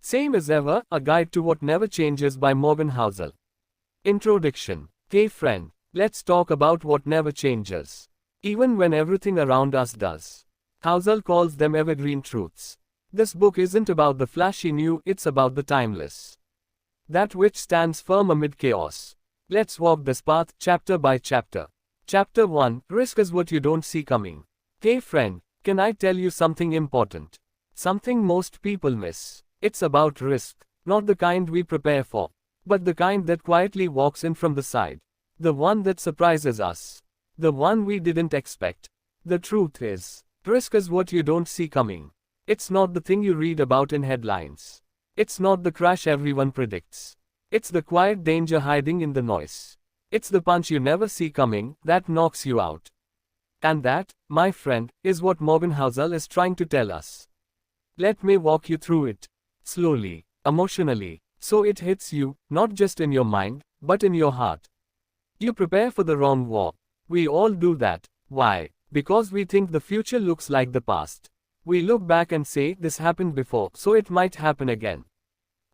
Same as ever, a guide to what never changes by Morgan Housel. Introduction. Hey friend, let's talk about what never changes. Even when everything around us does. Housel calls them evergreen truths. This book isn't about the flashy new, it's about the timeless. That which stands firm amid chaos. Let's walk this path chapter by chapter. Chapter 1, Risk is what you don't see coming. Hey friend, can I tell you something important? Something most people miss. It's about risk, not the kind we prepare for, but the kind that quietly walks in from the side. The one that surprises us. The one we didn't expect. The truth is, risk is what you don't see coming. It's not the thing you read about in headlines. It's not the crash everyone predicts. It's the quiet danger hiding in the noise. It's the punch you never see coming that knocks you out. And that, my friend, is what Morgan Housel is trying to tell us. Let me walk you through it. Slowly, emotionally, so it hits you, not just in your mind, but in your heart. You prepare for the wrong war. We all do that. Why? Because we think the future looks like the past. We look back and say, this happened before, so it might happen again.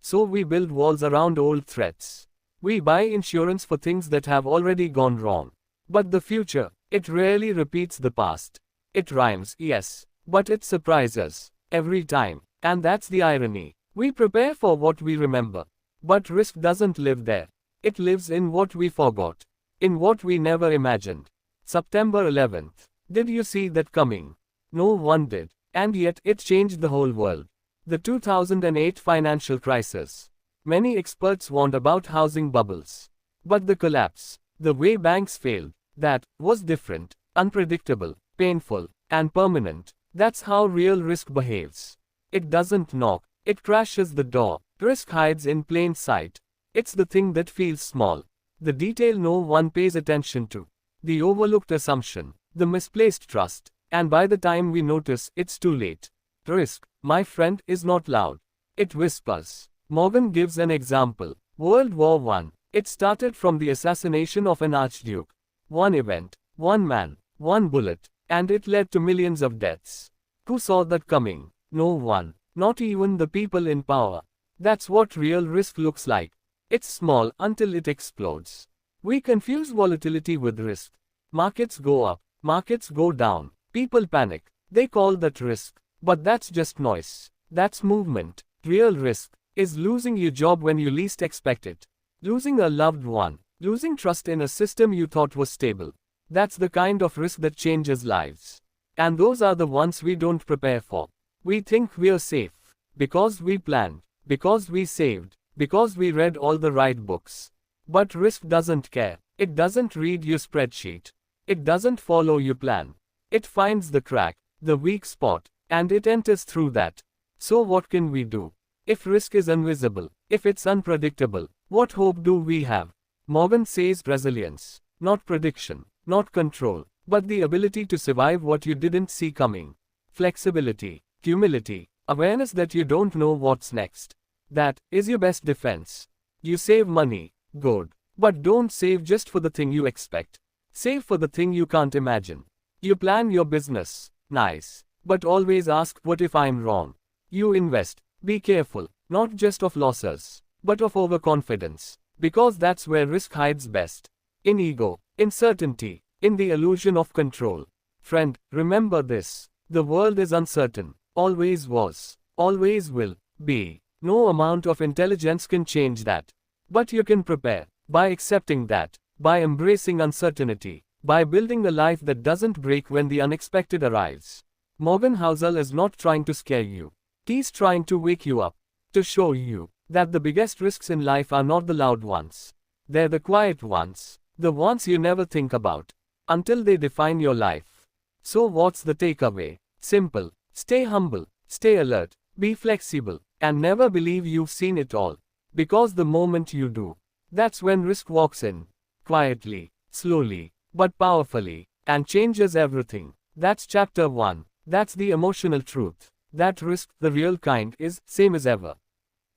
So we build walls around old threats. We buy insurance for things that have already gone wrong. But the future, it rarely repeats the past. It rhymes, yes, but it surprises every time. And that's the irony. We prepare for what we remember. But risk doesn't live there. It lives in what we forgot. In what we never imagined. September 11th. Did you see that coming? No one did. And yet, it changed the whole world. The 2008 financial crisis. Many experts warned about housing bubbles. But the collapse, the way banks failed, that was different, unpredictable, painful, and permanent. That's how real risk behaves. It doesn't knock, it crashes the door. Risk hides in plain sight. It's the thing that feels small. The detail no one pays attention to. The overlooked assumption. The misplaced trust. And by the time we notice, it's too late. Risk, my friend, is not loud. It whispers. Morgan gives an example. World War I. It started from the assassination of an archduke. One event, one man, one bullet, and it led to millions of deaths. Who saw that coming? No one. Not even the people in power. That's what real risk looks like. It's small until it explodes. We confuse volatility with risk. Markets go up, markets go down, people panic. They call that risk. But that's just noise. That's movement. Real risk is losing your job when you least expect it. Losing a loved one. Losing trust in a system you thought was stable. That's the kind of risk that changes lives. And those are the ones we don't prepare for. We think we're safe. Because we planned. Because we saved. Because we read all the right books. But risk doesn't care. It doesn't read your spreadsheet. It doesn't follow your plan. It finds the crack, the weak spot, and it enters through that. So what can we do? If risk is invisible, if it's unpredictable, what hope do we have? Morgan says resilience, not prediction, not control, but the ability to survive what you didn't see coming. Flexibility, humility, awareness that you don't know what's next. That is your best defense. You save money, good. But don't save just for the thing you expect. Save for the thing you can't imagine. You plan your business, nice. But always ask, what if I'm wrong? You invest, be careful, not just of losses, but of overconfidence. Because that's where risk hides best. In ego, in certainty, in the illusion of control. Friend, remember this. The world is uncertain. Always was. Always will be. No amount of intelligence can change that. But you can prepare. By accepting that. By embracing uncertainty. By building a life that doesn't break when the unexpected arrives. Morgan Housel is not trying to scare you. He's trying to wake you up. To show you that the biggest risks in life are not the loud ones. They're the quiet ones. The ones you never think about. Until they define your life. So what's the takeaway? Simple. Stay humble. Stay alert. Be flexible. And never believe you've seen it all. Because the moment you do, that's when risk walks in. Quietly, slowly, but powerfully, and changes everything. That's chapter 1. That's the emotional truth. That risk, the real kind, is same as ever.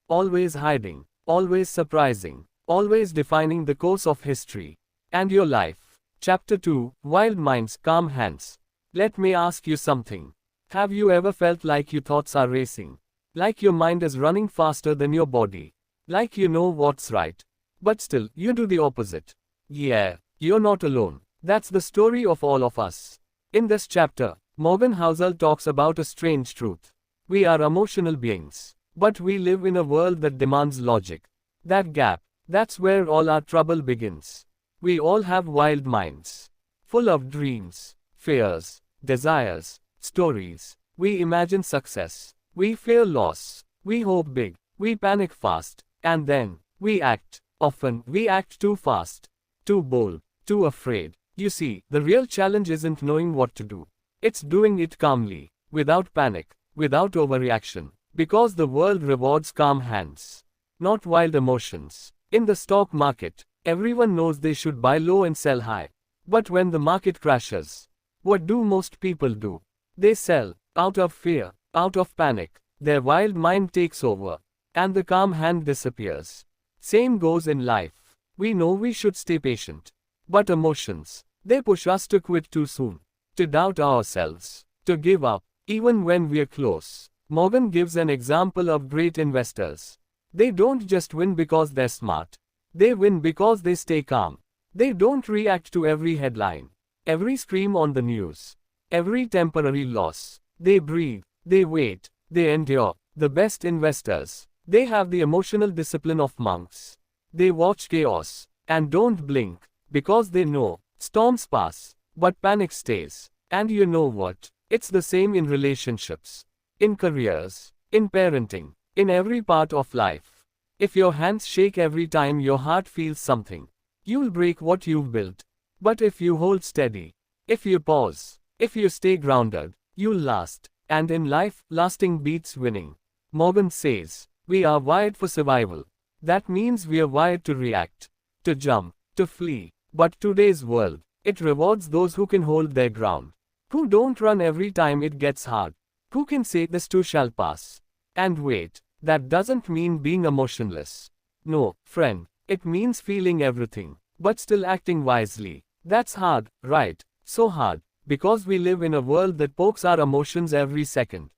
Always hiding, always surprising, always defining the course of history. And your life. Chapter 2, Wild Minds, Calm Hands. Let me ask you something. Have you ever felt like your thoughts are racing? Like your mind is running faster than your body. Like you know what's right. But still, you do the opposite. Yeah, you're not alone. That's the story of all of us. In this chapter, Morgan Housel talks about a strange truth. We are emotional beings. But we live in a world that demands logic. That gap, that's where all our trouble begins. We all have wild minds. Full of dreams, fears, desires, stories. We imagine success. We fear loss. We hope big. We panic fast. And then, we act. Often, we act too fast. Too bold. Too afraid. You see, the real challenge isn't knowing what to do. It's doing it calmly. Without panic. Without overreaction. Because the world rewards calm hands. Not wild emotions. In the stock market, everyone knows they should buy low and sell high. But when the market crashes, what do most people do? They sell, out of fear, out of panic. Their wild mind takes over, and the calm hand disappears. Same goes in life. We know we should stay patient. But emotions, they push us to quit too soon, to doubt ourselves, to give up, even when we're close. Morgan gives an example of great investors. They don't just win because they're smart. They win because they stay calm. They don't react to every headline, every scream on the news, every temporary loss. They breathe, they wait, they endure. The best investors, they have the emotional discipline of monks. They watch chaos and don't blink because they know storms pass, but panic stays. And you know what? It's the same in relationships, in careers, in parenting, in every part of life. If your hands shake every time your heart feels something, you'll break what you've built. But if you hold steady, if you pause, if you stay grounded, you'll last. And in life, lasting beats winning. Morgan says, we are wired for survival. That means we are wired to react, to jump, to flee. But today's world, it rewards those who can hold their ground, who don't run every time it gets hard, who can say this too shall pass. And wait, that doesn't mean being emotionless. No, friend, it means feeling everything, but still acting wisely. That's hard, right? So hard, because we live in a world that pokes our emotions every second.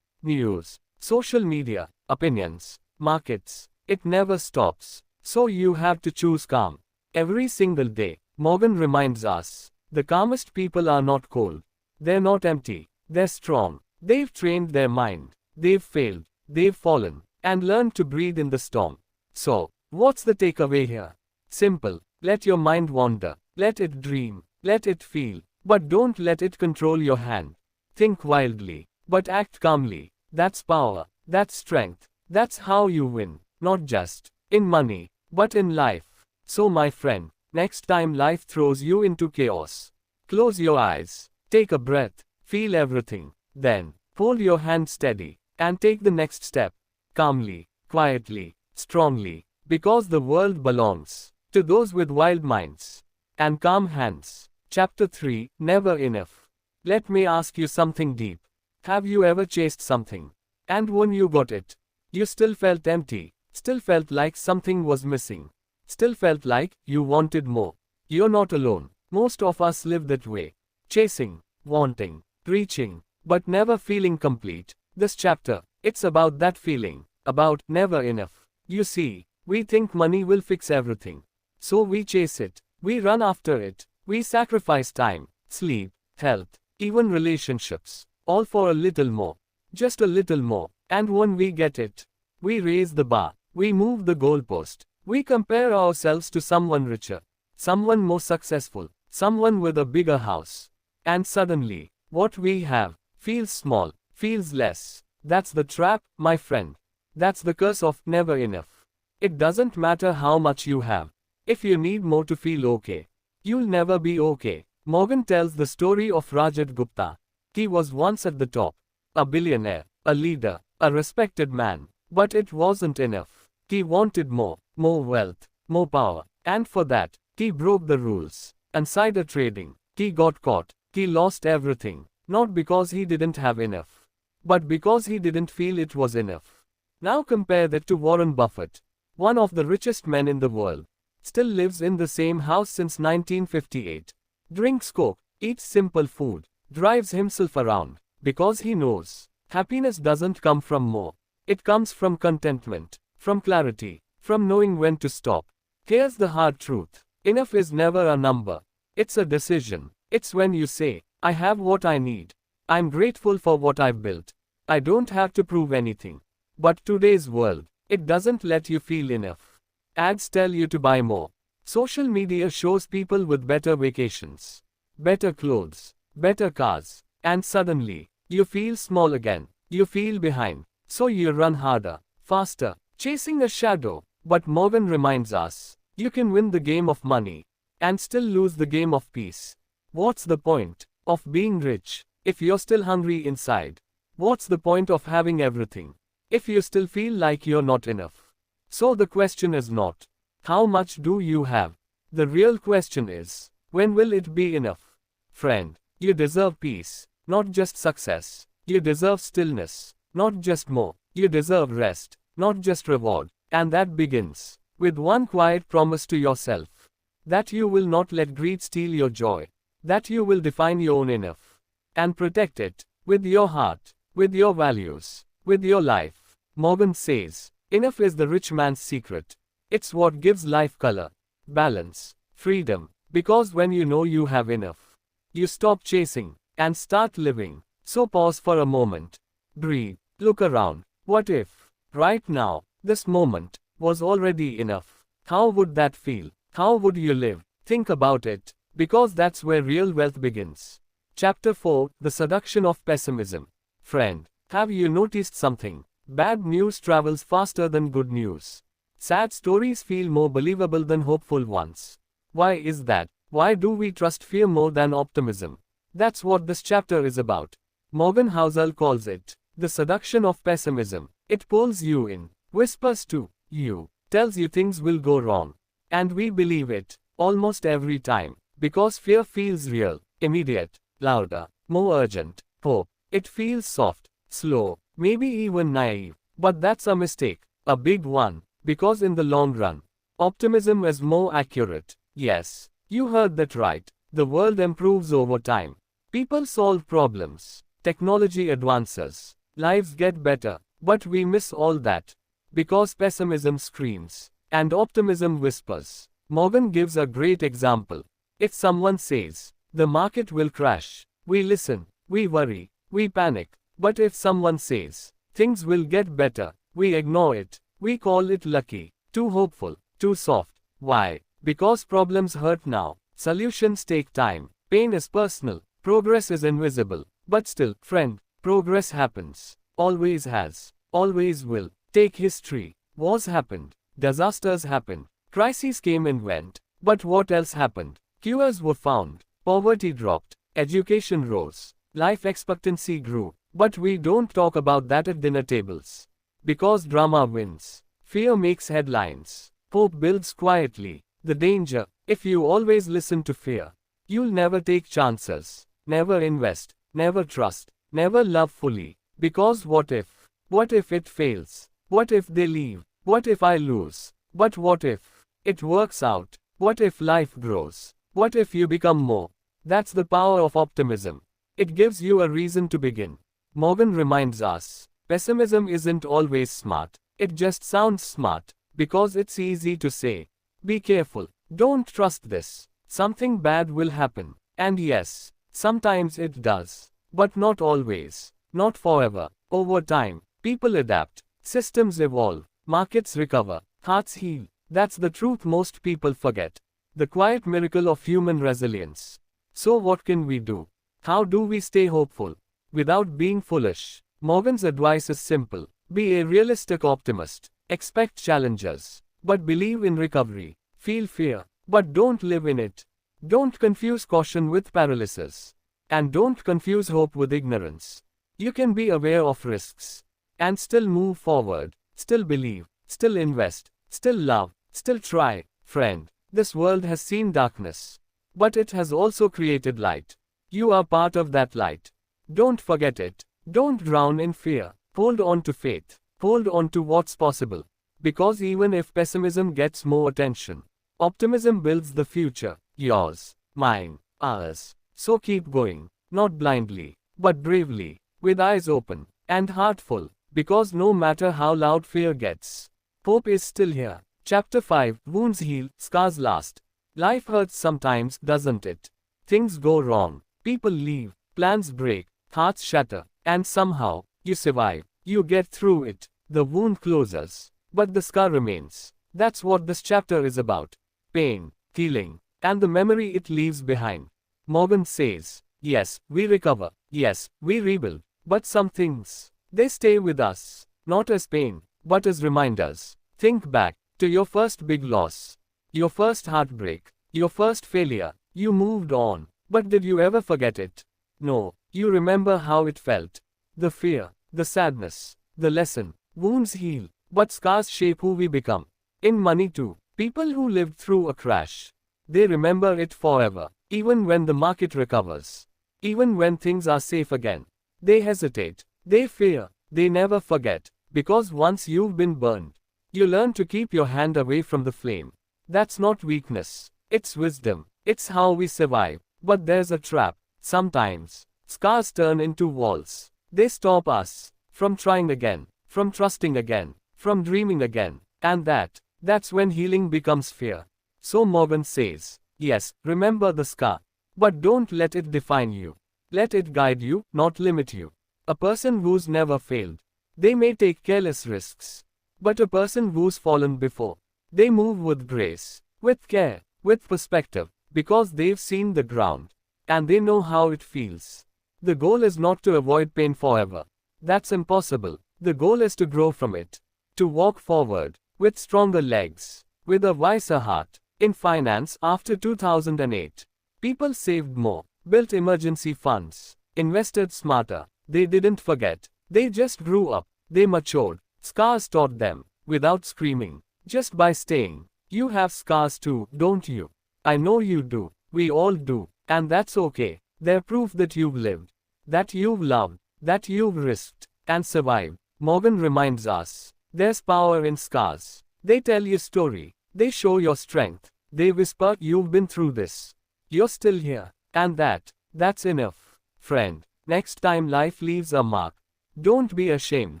News, social media, opinions, markets, it never stops. So you have to choose calm. Every single day, Morgan reminds us, the calmest people are not cold. They're not empty. They're strong. They've trained their mind. They've failed. They've fallen. And learned to breathe in the storm. So, what's the takeaway here? Simple. Let your mind wander. Let it dream. Let it feel. But don't let it control your hand. Think wildly. But act calmly. That's power. That's strength. That's how you win. Not just in money, but in life. So my friend, next time life throws you into chaos, close your eyes, take a breath, feel everything, then hold your hand steady, and take the next step, calmly, quietly, strongly, because the world belongs to those with wild minds and calm hands. Chapter 3, Never Enough. Let me ask you something deep. Have you ever chased something, and when you got it, you still felt empty, still felt like something was missing? Still felt like you wanted more? You're not alone. Most of us live that way. Chasing, wanting, reaching, but never feeling complete. This chapter, it's about that feeling, about never enough. You see, we think money will fix everything. So we chase it, we run after it, we sacrifice time, sleep, health, even relationships, all for a little more. Just a little more. And when we get it, we raise the bar, we move the goalpost. We compare ourselves to someone richer, someone more successful, someone with a bigger house. And suddenly, what we have feels small, feels less. That's the trap, my friend. That's the curse of never enough. It doesn't matter how much you have. If you need more to feel okay, you'll never be okay. Morgan tells the story of Rajat Gupta. He was once at the top, a billionaire, a leader, a respected man. But it wasn't enough. He wanted more wealth, more power, and for that, he broke the rules. Insider trading, he got caught, he lost everything, not because he didn't have enough, but because he didn't feel it was enough. Now compare that to Warren Buffett, one of the richest men in the world, still lives in the same house since 1958, drinks Coke, eats simple food, drives himself around, because he knows, happiness doesn't come from more, It comes from contentment, from clarity, from knowing when to stop. Here's the hard truth. Enough is never a number. It's a decision. It's when you say, I have what I need. I'm grateful for what I've built. I don't have to prove anything. But today's world, it doesn't let you feel enough. Ads tell you to buy more. Social media shows people with better vacations, better clothes, better cars, and suddenly, you feel small again. You feel behind. So you run harder, faster, chasing a shadow. But Morgan reminds us, you can win the game of money and still lose the game of peace. What's the point of being rich if you're still hungry inside? What's the point of having everything if you still feel like you're not enough? So the question is not, how much do you have? The real question is, when will it be enough? Friend, you deserve peace, not just success. You deserve stillness, not just more. You deserve rest, not just reward. And that begins with one quiet promise to yourself. That you will not let greed steal your joy. That you will define your own enough. And protect it, with your heart, with your values, with your life. Morgan says, enough is the rich man's secret. It's what gives life color, balance, freedom. Because when you know you have enough, you stop chasing, and start living. So pause for a moment. Breathe, look around. What if, right now, this moment, was already enough? How would that feel? How would you live? Think about it, because that's where real wealth begins. Chapter 4, The Seduction of Pessimism. Friend, have you noticed something? Bad news travels faster than good news. Sad stories feel more believable than hopeful ones. Why is that? Why do we trust fear more than optimism? That's what this chapter is about. Morgan Housel calls it the seduction of pessimism. It pulls you in, whispers to you, tells you things will go wrong. And we believe it, almost every time, because fear feels real, immediate, louder, more urgent. Hope, it feels soft, slow, maybe even naive. But that's a mistake, a big one, because in the long run, optimism is more accurate. Yes, you heard that right. The world improves over time. People solve problems. Technology advances. Lives get better. But we miss all that. Because pessimism screams. And optimism whispers. Morgan gives a great example. If someone says, the market will crash, we listen, we worry, we panic. But if someone says, things will get better, we ignore it. We call it lucky, too hopeful, too soft. Why? Because problems hurt now. Solutions take time. Pain is personal. Progress is invisible. But still, friend, progress happens. Always has. Always will. Take history. Wars happened. Disasters happened. Crises came and went. But what else happened? Cures were found. Poverty dropped. Education rose. Life expectancy grew. But we don't talk about that at dinner tables. Because drama wins. Fear makes headlines. Hope builds quietly. The danger, if you always listen to fear, you'll never take chances, never invest, never trust, never love fully. Because what if? What if it fails? What if they leave? What if I lose? But what if it works out? What if life grows? What if you become more? That's the power of optimism. It gives you a reason to begin. Morgan reminds us, pessimism isn't always smart. It just sounds smart, because it's easy to say. Be careful. Don't trust this. Something bad will happen. And yes, sometimes it does. But not always. Not forever. Over time, people adapt. Systems evolve. Markets recover. Hearts heal. That's the truth most people forget. The quiet miracle of human resilience. So what can we do? How do we stay hopeful? Without being foolish. Morgan's advice is simple. Be a realistic optimist. Expect challenges. But believe in recovery. Feel fear, but don't live in it. Don't confuse caution with paralysis. And don't confuse hope with ignorance. You can be aware of risks. And still move forward. Still believe. Still invest. Still love. Still try. Friend, this world has seen darkness. But it has also created light. You are part of that light. Don't forget it. Don't drown in fear. Hold on to faith. Hold on to what's possible. Because even if pessimism gets more attention, optimism builds the future. Yours, mine, ours. So keep going. Not blindly, but bravely. With eyes open and heart full. Because no matter how loud fear gets, hope is still here. Chapter 5, Wounds Heal, Scars Last. Life hurts sometimes, doesn't it? Things go wrong, people leave, plans break, hearts shatter, and somehow, you survive. You get through it. The wound closes, but the scar remains. That's what this chapter is about. Pain, healing, and the memory it leaves behind. Morgan says, yes, we recover, yes, we rebuild, but some things, they stay with us, not as pain, but as reminders. Think back to your first big loss, your first heartbreak, your first failure. You moved on, but did you ever forget it? No, you remember how it felt. The fear, the sadness, the lesson. Wounds heal, but scars shape who we become. In money too, people who lived through a crash, they remember it forever. Even when the market recovers, even when things are safe again, they hesitate, they fear, they never forget, because once you've been burned, you learn to keep your hand away from the flame. That's not weakness, it's wisdom, it's how we survive. But there's a trap. Sometimes, scars turn into walls. They stop us from trying again, from trusting again, from dreaming again, and that's when healing becomes fear. So Morgan says, yes, remember the scar, but don't let it define you. Let it guide you, not limit you. A person who's never failed, they may take careless risks, but a person who's fallen before, they move with grace, with care, with perspective, because they've seen the ground, and they know how it feels. The goal is not to avoid pain forever. That's impossible. The goal is to grow from it, to walk forward, with stronger legs, with a wiser heart. In finance, after 2008, people saved more, built emergency funds, invested smarter. They didn't forget. They just grew up. They matured. Scars taught them, without screaming, just by staying. You have scars too, don't you? I know you do. We all do. And that's okay. They're proof that you've lived, that you've loved, that you've risked, and survived. Morgan reminds us, there's power in scars. They tell your story. They show your strength. They whisper, you've been through this. You're still here. And that's enough. Friend, next time life leaves a mark, don't be ashamed.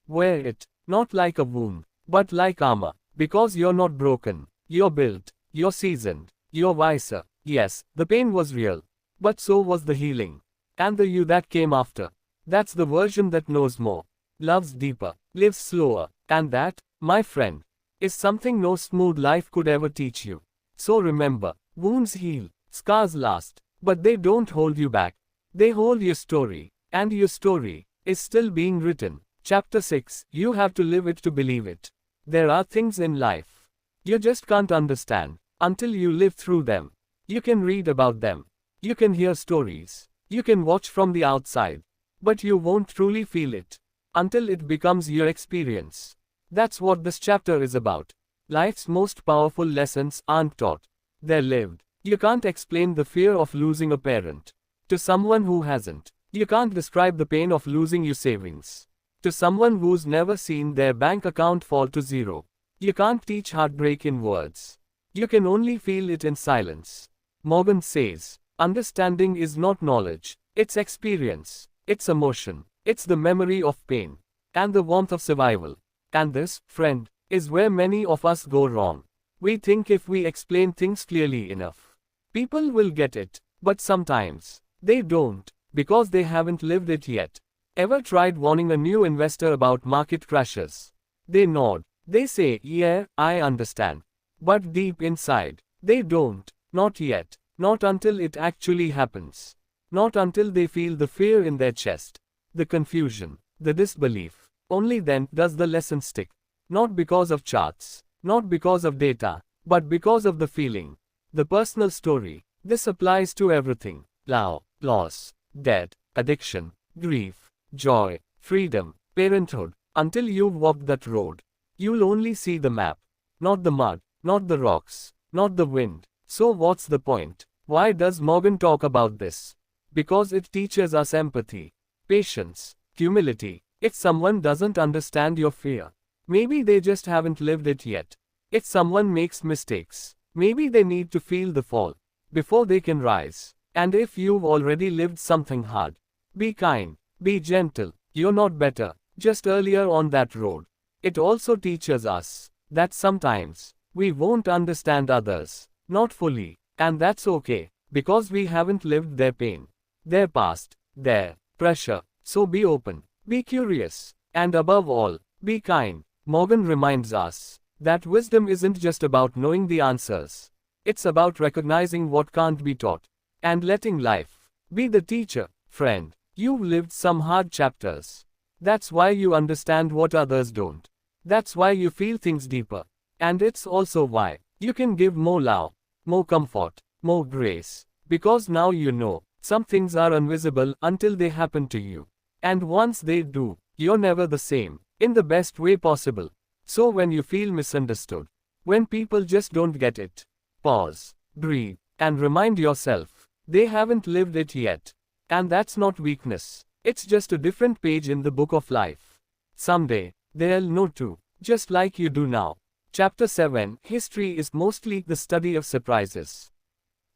Wear it, not like a wound, but like armor. Because you're not broken. You're built. You're seasoned. You're wiser. Yes, the pain was real. But so was the healing. And the you that came after. That's the version that knows more, loves deeper, lives slower. And that, my friend, is something no smooth life could ever teach you. So remember, wounds heal, scars last, but they don't hold you back. They hold your story, and your story is still being written. Chapter 6, you have to live it to believe it. There are things in life you just can't understand until you live through them. You can read about them. You can hear stories. You can watch from the outside. But you won't truly feel it until it becomes your experience. That's what this chapter is about. Life's most powerful lessons aren't taught. They're lived. You can't explain the fear of losing a parent to someone who hasn't. You can't describe the pain of losing your savings to someone who's never seen their bank account fall to zero. You can't teach heartbreak in words. You can only feel it in silence. Morgan says, understanding is not knowledge, it's experience, it's emotion, it's the memory of pain, and the warmth of survival. And this, friend, is where many of us go wrong. We think if we explain things clearly enough, people will get it, but sometimes, they don't, because they haven't lived it yet. Ever tried warning a new investor about market crashes? They nod, they say, yeah, I understand. But deep inside, they don't, not yet, not until it actually happens. Not until they feel the fear in their chest, the confusion, the disbelief. Only then does the lesson stick. Not because of charts, not because of data, but because of the feeling, the personal story. This applies to everything: love, loss, death, addiction, grief, joy, freedom, parenthood. Until you've walked that road, you'll only see the map, not the mud, not the rocks, not the wind. So what's the point? Why does Morgan talk about this? Because it teaches us empathy, patience, humility. If someone doesn't understand your fear, maybe they just haven't lived it yet. If someone makes mistakes, maybe they need to feel the fall before they can rise. And if you've already lived something hard, be kind, be gentle. You're not better, just earlier on that road. It also teaches us that sometimes we won't understand others, not fully, and that's okay, because we haven't lived their pain, their past, their pressure. So be open, be curious, and above all, be kind. Morgan reminds us that wisdom isn't just about knowing the answers. It's about recognizing what can't be taught, and letting life be the teacher. Friend, you've lived some hard chapters. That's why you understand what others don't. That's why you feel things deeper. And it's also why you can give more love, more comfort, more grace. Because now you know, some things are invisible until they happen to you. And once they do, you're never the same, in the best way possible. So when you feel misunderstood, when people just don't get it, pause, breathe, and remind yourself, they haven't lived it yet. And that's not weakness, it's just a different page in the book of life. Someday, they'll know too, just like you do now. Chapter 7. History is mostly the study of surprises.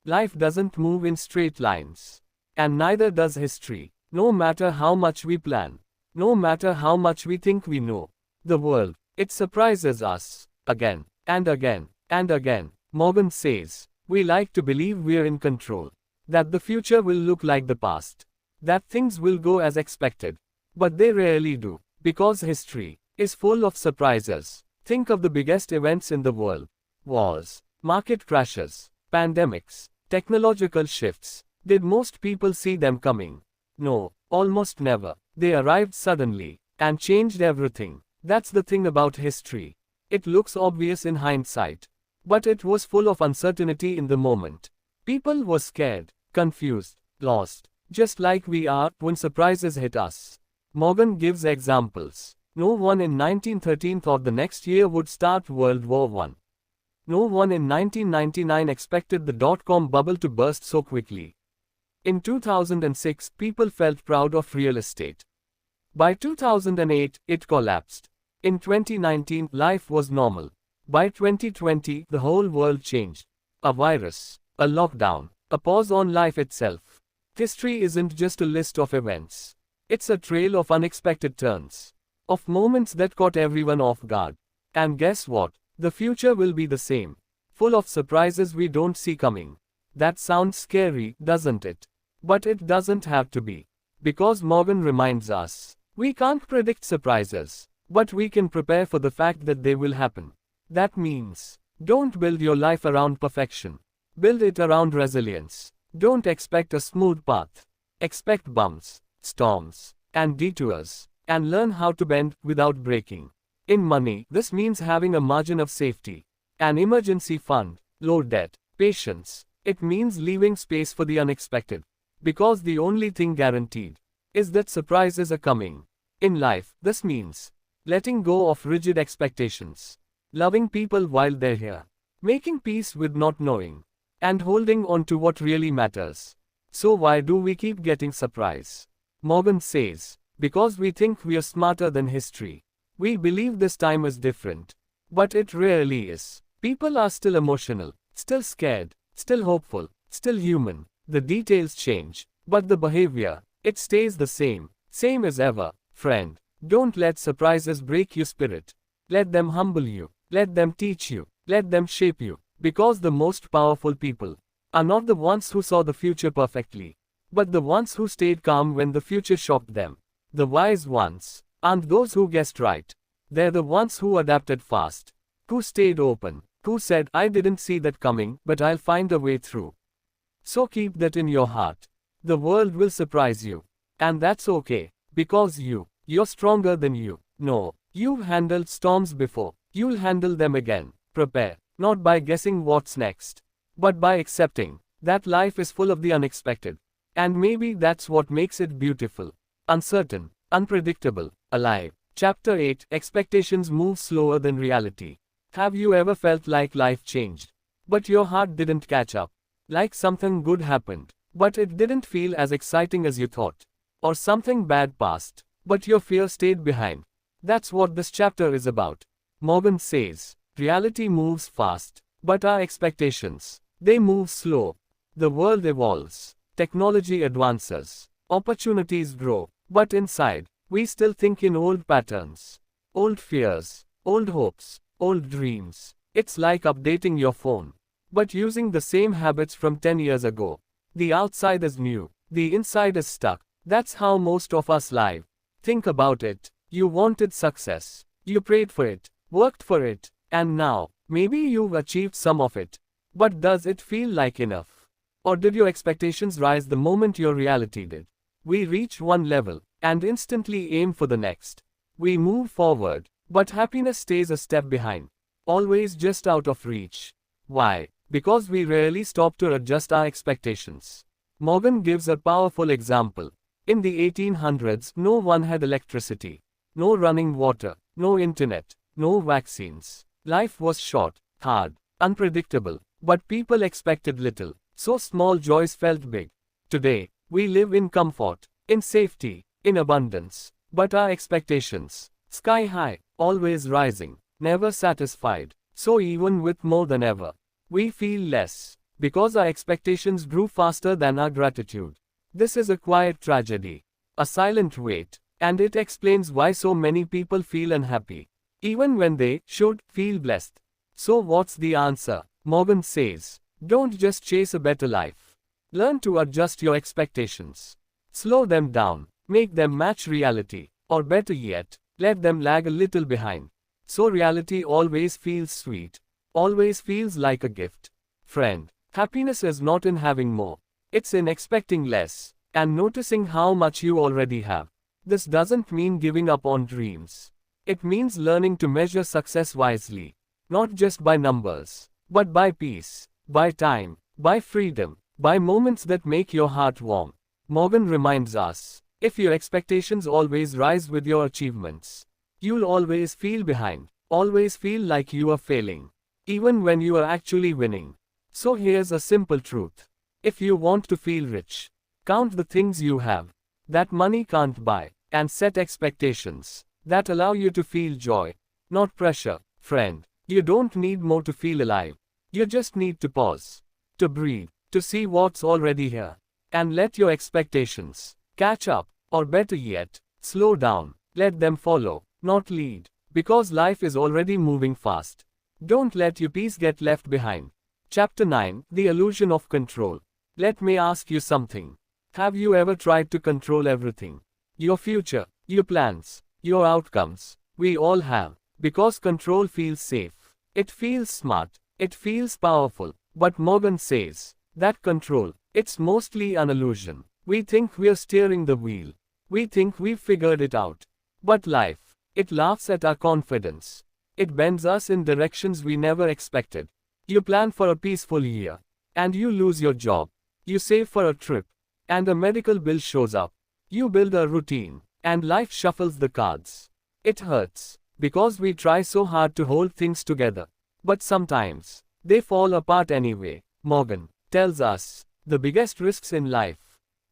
Life doesn't move in straight lines. And neither does history. No matter how much we plan, no matter how much we think we know, the world, it surprises us, again, and again, and again. Morgan says, we like to believe we're in control, that the future will look like the past, that things will go as expected. But they rarely do, because history is full of surprises. Think of the biggest events in the world: wars, market crashes, pandemics, technological shifts. Did most people see them coming? No, almost never. They arrived suddenly and changed everything. That's the thing about history. It looks obvious in hindsight, but it was full of uncertainty in the moment. People were scared, confused, lost, just like we are when surprises hit us. Morgan gives examples. No one in 1913 thought the next year would start World War I. No one in 1999 expected the dot-com bubble to burst so quickly. In 2006, people felt proud of real estate. By 2008, it collapsed. In 2019, life was normal. By 2020, the whole world changed. A virus, a lockdown, a pause on life itself. History isn't just a list of events. It's a trail of unexpected turns, of moments that caught everyone off guard. And guess what? The future will be the same, full of surprises we don't see coming. That sounds scary, doesn't it? But it doesn't have to be. Because Morgan reminds us, we can't predict surprises, but we can prepare for the fact that they will happen. That means, don't build your life around perfection. Build it around resilience. Don't expect a smooth path. Expect bumps, storms, and detours, and learn how to bend without breaking. In money, this means having a margin of safety, an emergency fund, low debt, patience. It means leaving space for the unexpected, because the only thing guaranteed is that surprises are coming. In life, this means letting go of rigid expectations, loving people while they're here, making peace with not knowing, and holding on to what really matters. So why do we keep getting surprised? Morgan says, because we think we are smarter than history. We believe this time is different. But it rarely is. People are still emotional, still scared, still hopeful, still human. The details change, but the behavior, it stays the same as ever. Friend, don't let surprises break your spirit. Let them humble you, let them teach you, let them shape you. Because the most powerful people are not the ones who saw the future perfectly, but the ones who stayed calm when the future shocked them. The wise ones aren't those who guessed right. They're the ones who adapted fast, who stayed open, who said, I didn't see that coming, but I'll find a way through. So keep that in your heart. The world will surprise you. And that's okay, because you're stronger than you. No, you've handled storms before. You'll handle them again. Prepare, not by guessing what's next, but by accepting that life is full of the unexpected. And maybe that's what makes it beautiful. Uncertain, unpredictable, alive. Chapter 8. Expectations move slower than reality. Have you ever felt like life changed, but your heart didn't catch up? Like something good happened, but it didn't feel as exciting as you thought? Or something bad passed, but your fear stayed behind? That's what this chapter is about. Morgan says, reality moves fast, but our expectations, they move slow. The world evolves, technology advances, opportunities grow, but inside, We still think in old patterns, old fears, old hopes, old dreams. It's like updating your phone, but using the same habits from 10 years ago. The outside is new, the inside is stuck. That's how most of us live. Think about it. You wanted success. You prayed for it, worked for it, and now, maybe you've achieved some of it. But does it feel like enough? Or did your expectations rise the moment your reality did? We reach one level, and instantly aim for the next. We move forward, but happiness stays a step behind. Always just out of reach. Why? Because we rarely stop to adjust our expectations. Morgan gives a powerful example. In the 1800s, no one had electricity, no running water, no internet, no vaccines. Life was short, hard, unpredictable, but people expected little, so small joys felt big. Today, we live in comfort, in safety, in abundance, but our expectations, sky high, always rising, never satisfied. So even with more than ever, we feel less, because our expectations grew faster than our gratitude. This is a quiet tragedy, a silent weight, and it explains why so many people feel unhappy, even when they should feel blessed. So what's the answer? Morgan says, don't just chase a better life. Learn to adjust your expectations. Slow them down, make them match reality, or better yet, let them lag a little behind. So reality always feels sweet, always feels like a gift. Friend, happiness is not in having more. It's in expecting less, and noticing how much you already have. This doesn't mean giving up on dreams. It means learning to measure success wisely. Not just by numbers, but by peace, by time, by freedom, by moments that make your heart warm. Morgan reminds us, if your expectations always rise with your achievements, you'll always feel behind, always feel like you are failing, even when you are actually winning. So here's a simple truth. If you want to feel rich, count the things you have, that money can't buy, and set expectations that allow you to feel joy, not pressure. Friend, you don't need more to feel alive. You just need to pause, to breathe, to see what's already here, and let your expectations catch up, or better yet, slow down. Let them follow, not lead, because life is already moving fast. Don't let your peace get left behind. Chapter 9, The Illusion of Control. Let me ask you something. Have you ever tried to control everything? Your future, your plans, your outcomes. We all have, because control feels safe. It feels smart, it feels powerful. But Morgan says, that control, it's mostly an illusion. We think we're steering the wheel. We think we've figured it out. But life, it laughs at our confidence. It bends us in directions we never expected. You plan for a peaceful year, and you lose your job. You save for a trip, and a medical bill shows up. You build a routine, and life shuffles the cards. It hurts, because we try so hard to hold things together. But sometimes, they fall apart anyway. Morgan tells us, the biggest risks in life,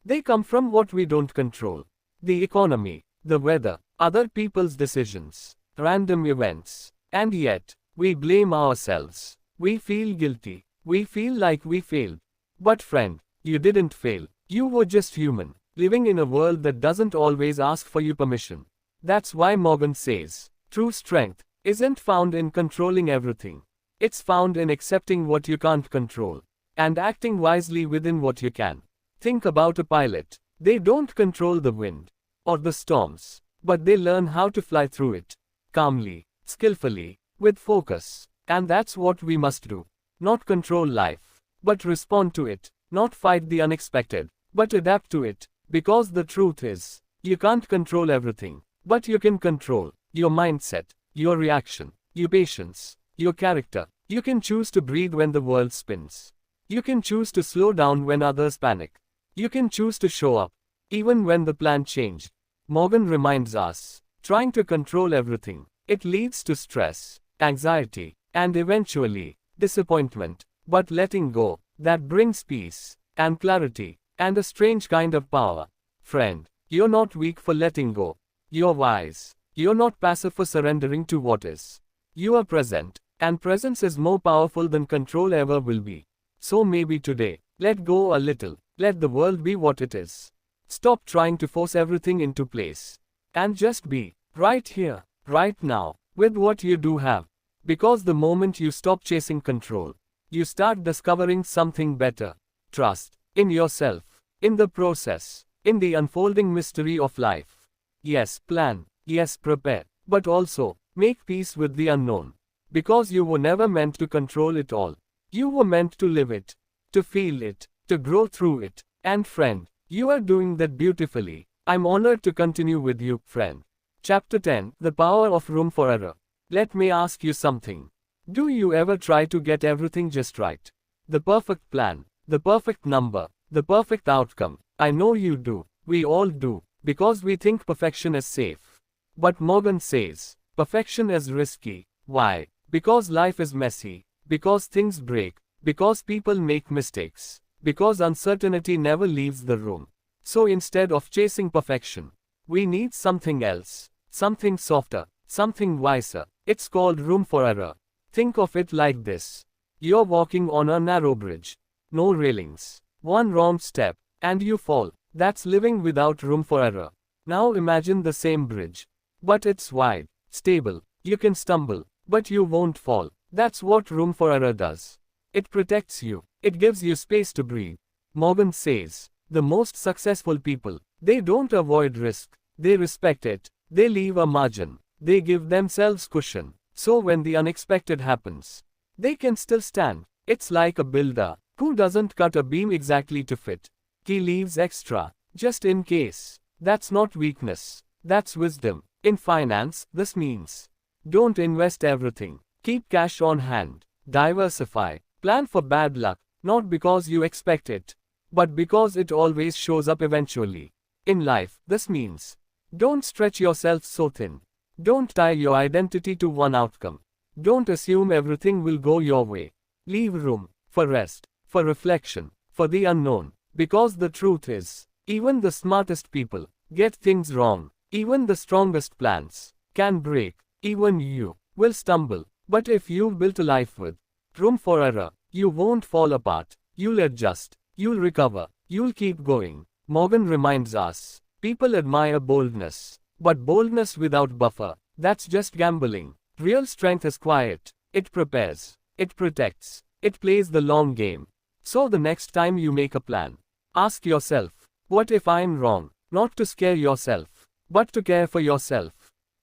they come from what we don't control. The economy, the weather, other people's decisions, random events. And yet, we blame ourselves. We feel guilty. We feel like we failed. But friend, you didn't fail. You were just human, living in a world that doesn't always ask for your permission. That's why Morgan says, true strength isn't found in controlling everything. It's found in accepting what you can't control, and acting wisely within what you can. Think about a pilot. They don't control the wind, or the storms, but they learn how to fly through it, calmly, skillfully, with focus. And that's what we must do. Not control life, but respond to it. Not fight the unexpected, but adapt to it. Because the truth is, you can't control everything, but you can control your mindset, your reaction, your patience, your character. You can choose to breathe when the world spins. You can choose to slow down when others panic. You can choose to show up, even when the plan changed. Morgan reminds us, trying to control everything, it leads to stress, anxiety, and eventually, disappointment. But letting go, that brings peace, and clarity, and a strange kind of power. Friend, you're not weak for letting go. You're wise. You're not passive for surrendering to what is. You are present, and presence is more powerful than control ever will be. So maybe today, let go a little, let the world be what it is. Stop trying to force everything into place. And just be, right here, right now, with what you do have. Because the moment you stop chasing control, you start discovering something better. Trust in yourself, in the process, in the unfolding mystery of life. Yes, plan, yes, prepare, but also, make peace with the unknown. Because you were never meant to control it all. You were meant to live it, to feel it, to grow through it. And friend, you are doing that beautifully. I'm honored to continue with you, friend. Chapter 10, The Power of Room for Error. Let me ask you something. Do you ever try to get everything just right? The perfect plan, the perfect number, the perfect outcome. I know you do. We all do. Because we think perfection is safe. But Morgan says, perfection is risky. Why? Because life is messy. Because things break. Because people make mistakes. Because uncertainty never leaves the room. So instead of chasing perfection, we need something else. Something softer. Something wiser. It's called room for error. Think of it like this. You're walking on a narrow bridge. No railings. One wrong step, and you fall. That's living without room for error. Now imagine the same bridge. But it's wide, stable. You can stumble, but you won't fall. That's what room for error does. It protects you. It gives you space to breathe. Morgan says, the most successful people, they don't avoid risk. They respect it. They leave a margin. They give themselves cushion. So when the unexpected happens, they can still stand. It's like a builder who doesn't cut a beam exactly to fit. He leaves extra, just in case. That's not weakness. That's wisdom. In finance, this means, don't invest everything. Keep cash on hand. Diversify. Plan for bad luck, not because you expect it, but because it always shows up eventually. In life, this means, don't stretch yourself so thin. Don't tie your identity to one outcome. Don't assume everything will go your way. Leave room for rest, for reflection, for the unknown. Because the truth is, even the smartest people get things wrong. Even the strongest plans can break. Even you will stumble. But if you've built a life with room for error, you won't fall apart. You'll adjust. You'll recover. You'll keep going. Morgan reminds us, people admire boldness. But boldness without buffer, that's just gambling. Real strength is quiet. It prepares. It protects. It plays the long game. So the next time you make a plan, ask yourself, what if I'm wrong? Not to scare yourself, but to care for yourself.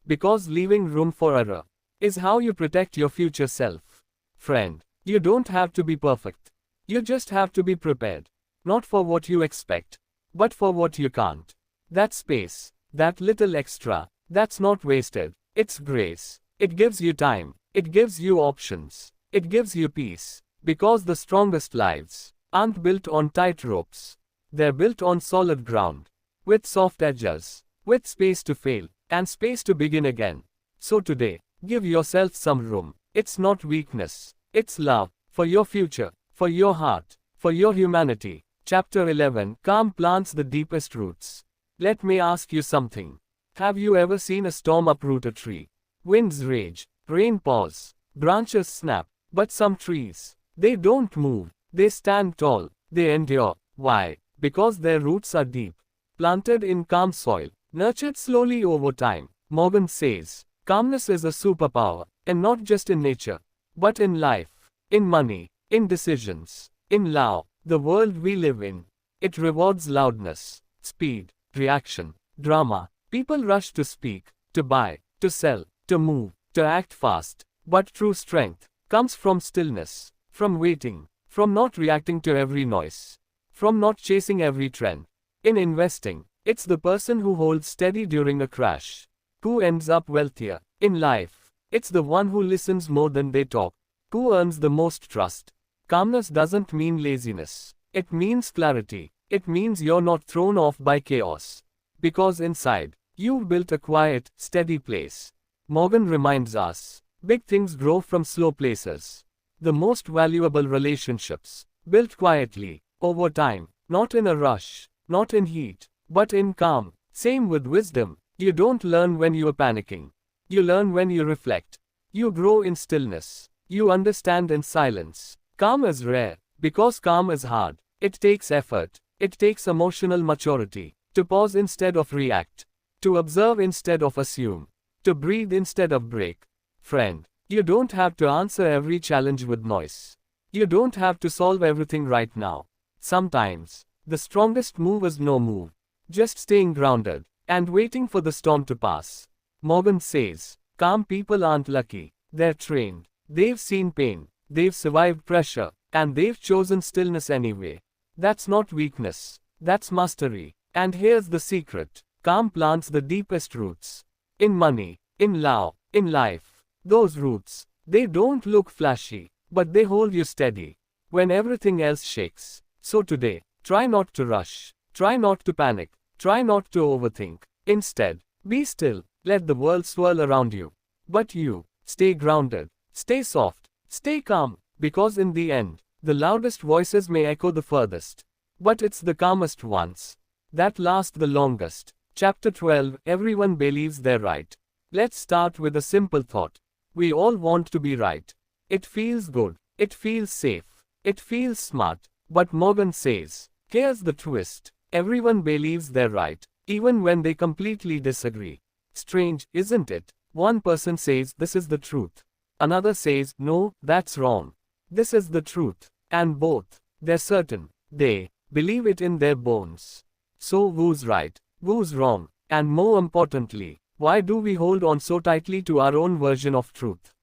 Because leaving room for error is how you protect your future self. Friend, you don't have to be perfect. You just have to be prepared. Not for what you expect, but for what you can't. That space, that little extra, that's not wasted. It's grace. It gives you time. It gives you options. It gives you peace. Because the strongest lives aren't built on tight ropes. They're built on solid ground. With soft edges. With space to fail. And space to begin again. So today, give yourself some room. It's not weakness. It's love. For your future. For your heart. For your humanity. Chapter 11, Calm plants the deepest roots. Let me ask you something. Have you ever seen a storm uproot a tree? Winds rage. Rain pours. Branches snap. But some trees, they don't move. They stand tall. They endure. Why? Because their roots are deep. Planted in calm soil. Nurtured slowly over time. Morgan says, calmness is a superpower. And not just in nature, but in life. In money. In decisions. In love. The world we live in. It rewards loudness. Speed. Reaction. Drama. People rush to speak. To buy. To sell. To move. To act fast. But true strength comes from stillness. From waiting. From not reacting to every noise. From not chasing every trend. In investing, it's the person who holds steady during a crash who ends up wealthier. In life, it's the one who listens more than they talk who earns the most trust. Calmness doesn't mean laziness. It means clarity. It means you're not thrown off by chaos. Because inside, you've built a quiet, steady place. Morgan reminds us, big things grow from slow places. The most valuable relationships, built quietly, over time, not in a rush, not in heat, but in calm. Same with wisdom. You don't learn when you are panicking. You learn when you reflect. You grow in stillness. You understand in silence. Calm is rare, because calm is hard. It takes effort. It takes emotional maturity. To pause instead of react. To observe instead of assume. To breathe instead of break. Friend, you don't have to answer every challenge with noise. You don't have to solve everything right now. Sometimes, the strongest move is no move. Just staying grounded, and waiting for the storm to pass. Morgan says, calm people aren't lucky, they're trained. They've seen pain, they've survived pressure, and they've chosen stillness anyway. That's not weakness, that's mastery. And here's the secret, calm plants the deepest roots. In money, in love, in life. Those roots, they don't look flashy, but they hold you steady when everything else shakes. So today, try not to rush, try not to panic, try not to overthink. Instead, be still, let the world swirl around you. But you, stay grounded, stay soft, stay calm, because in the end, the loudest voices may echo the furthest. But it's the calmest ones that last the longest. Chapter 12, Everyone believes they're right. Let's start with a simple thought. We all want to be right. It feels good, it feels safe, it feels smart. But Morgan says, here's the twist. Everyone believes they're right, even when they completely disagree. Strange, isn't it? One person says this is the truth. Another says, no, that's wrong. This is the truth. And both, they're certain. They believe it in their bones. So who's right? Who's wrong? And more importantly, why do we hold on so tightly to our own version of truth?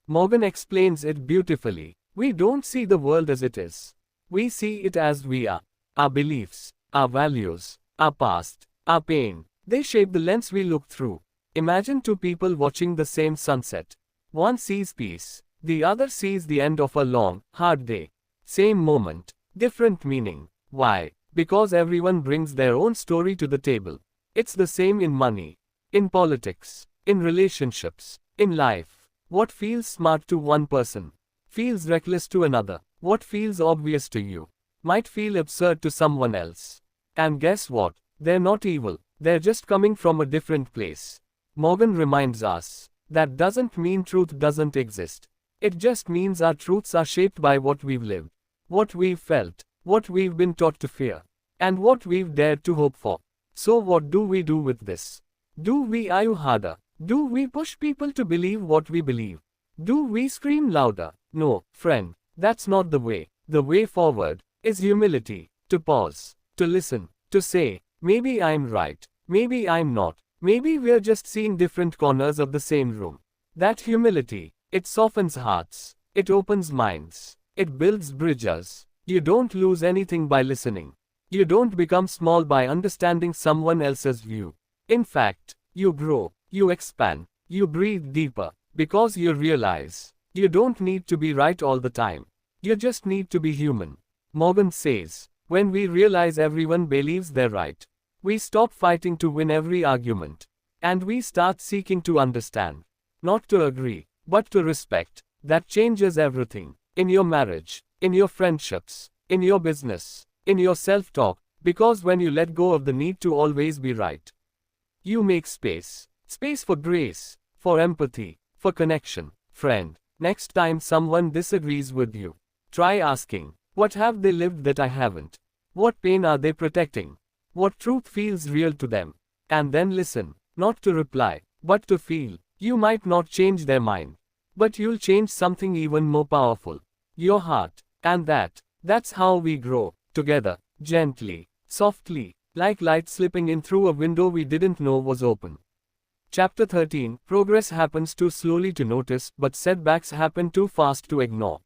Morgan explains it beautifully. We don't see the world as it is. We see it as we are. Our beliefs, our values, our past, our pain, they shape the lens we look through. Imagine two people watching the same sunset. One sees peace, the other sees the end of a long, hard day. Same moment, different meaning. Why? Because everyone brings their own story to the table. It's the same in money, in politics, in relationships, in life. What feels smart to one person feels reckless to another. What feels obvious to you might feel absurd to someone else. And guess what? They're not evil, they're just coming from a different place. Morgan reminds us, that doesn't mean truth doesn't exist. It just means our truths are shaped by what we've lived, what we've felt, what we've been taught to fear, and what we've dared to hope for. So what do we do with this? Do we argue harder? Do we push people to believe what we believe? Do we scream louder? No, friend, that's not the way. The way forward is humility, to pause, to listen, to say, maybe I'm right, maybe I'm not, maybe we're just seeing different corners of the same room. That humility, it softens hearts, it opens minds, it builds bridges. You don't lose anything by listening. You don't become small by understanding someone else's view. In fact, you grow, you expand, you breathe deeper, because you realize, you don't need to be right all the time. You just need to be human. Morgan says, when we realize everyone believes they're right, we stop fighting to win every argument. And we start seeking to understand. Not to agree, but to respect. That changes everything. In your marriage, in your friendships, in your business, in your self-talk, because when you let go of the need to always be right, you make space. Space for grace, for empathy, for connection. Friend, next time someone disagrees with you, try asking, what have they lived that I haven't? What pain are they protecting? What truth feels real to them? And then listen, not to reply, but to feel. You might not change their mind, but you'll change something even more powerful. Your heart. And that's how we grow, together, gently, softly, like light slipping in through a window we didn't know was open. Chapter 13, Progress happens too slowly to notice, but setbacks happen too fast to ignore.